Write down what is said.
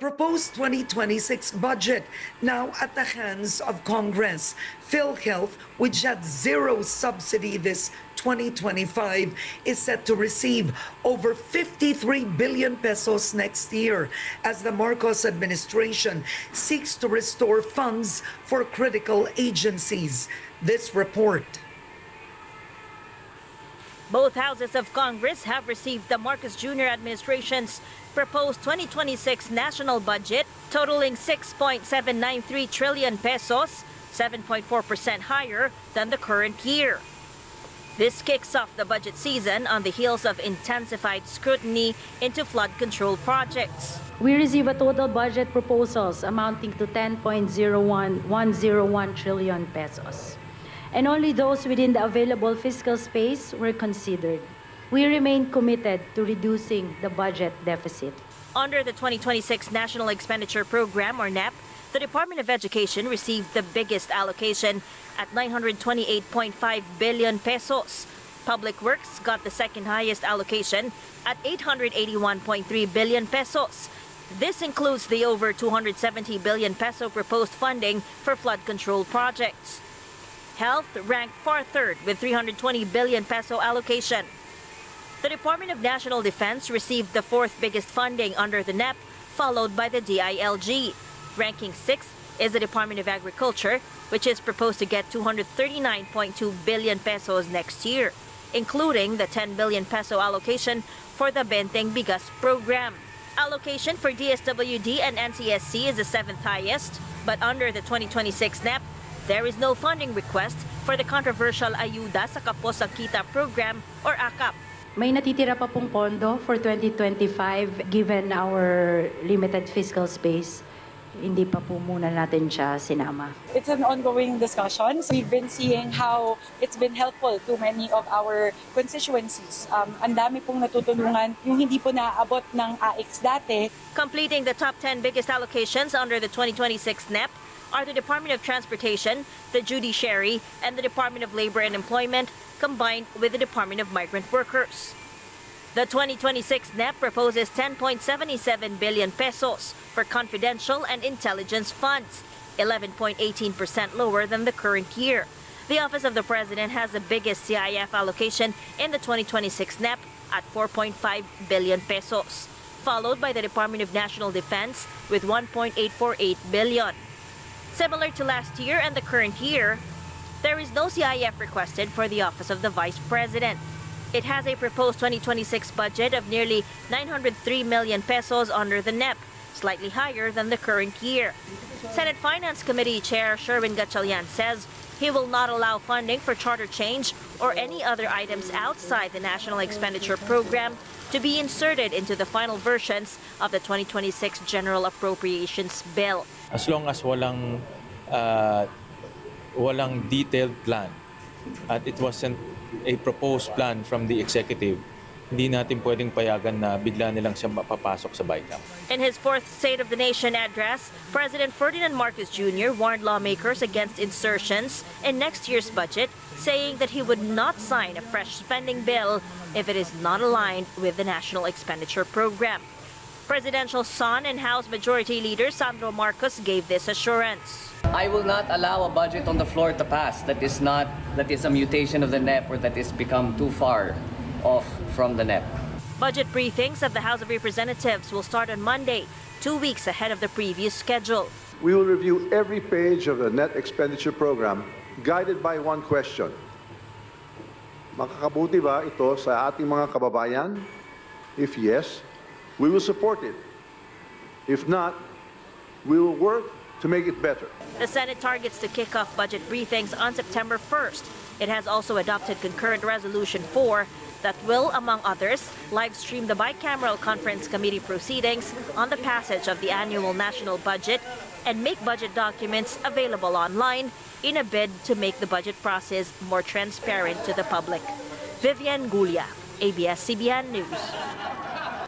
proposed 2026 budget now at the hands of Congress. PhilHealth, which had zero subsidy this 2025, is set to receive over 53 billion pesos next year as the Marcos administration seeks to restore funds for critical agencies. This report. Both houses of Congress have received the Marcos Jr. administration's proposed 2026 national budget totaling 6.793 trillion pesos, 7.4% higher than the current year. This kicks off the budget season on the heels of intensified scrutiny into flood control projects. We receive a total budget proposals amounting to 10.101 trillion pesos. And only those within the available fiscal space were considered. We remain committed to reducing the budget deficit. Under the 2026 National Expenditure Program, or NEP, the Department of Education received the biggest allocation at 928.5 billion pesos. Public Works got the second highest allocation at 881.3 billion pesos. This includes the over 270 billion peso proposed funding for flood control projects. Health ranked far third with 320 billion peso allocation. The Department of National Defense received the fourth biggest funding under the NEP, followed by the DILG. Ranking sixth is the Department of Agriculture, which is proposed to get 239.2 billion pesos next year, including the 10 billion peso allocation for the Benteng Bigas program. Allocation for DSWD and NCSC is the seventh highest, but under the 2026 NEP, there is no funding request for the controversial Ayuda sa Kapos ang Kita program, or AKAP. May natitira pa pong pondo for 2025 given our limited fiscal space. Hindi pa po muna natin siya sinama. It's an ongoing discussion. We've been seeing how it's been helpful to many of our constituencies. Ang dami pong natutulungan yung hindi po naaabot ng AX dati. Completing the top 10 biggest allocations under the 2026 NEP are the Department of Transportation, the Judiciary, and the Department of Labor and Employment, combined with the Department of Migrant Workers. The 2026 NEP proposes 10.77 billion pesos for confidential and intelligence funds, 11.18% lower than the current year. The Office of the President has the biggest CIF allocation in the 2026 NEP at 4.5 billion pesos, followed by the Department of National Defense with 1.848 billion. Similar to last year and the current year, there is no CIF requested for the Office of the Vice President. It has a proposed 2026 budget of nearly 903 million pesos under the NEP, slightly higher than the current year. Senate Finance Committee Chair Sherwin Gatchalian says he will not allow funding for charter change or any other items outside the National Expenditure Program to be inserted into the final versions of the 2026 General Appropriations Bill. As long as walang detailed plan at it wasn't a proposed plan from the executive, hindi natin pwedeng payagan na bigla nilang siya mapapasok sa BICAM. In his fourth State of the Nation address, President Ferdinand Marcos Jr. warned lawmakers against insertions in next year's budget, saying that he would not sign a fresh spending bill if it is not aligned with the National Expenditure Program. Presidential son and House Majority Leader Sandro Marcos gave this assurance. I will not allow a budget on the floor to pass that is a mutation of the NEP or that is become too far off from the NEP. Budget briefings of the House of Representatives will start on Monday, 2 weeks ahead of the previous schedule. We will review every page of the net expenditure program guided by one question. Makakabuti ba ito sa ating mga kababayan? If yes, we will support it. If not, we will work to make it better. The Senate targets to kick off budget briefings on September 1st. It has also adopted Concurrent Resolution 4 that will, among others, live stream the bicameral conference committee proceedings on the passage of the annual national budget and make budget documents available online in a bid to make the budget process more transparent to the public. Vivian Gulia, ABS-CBN News.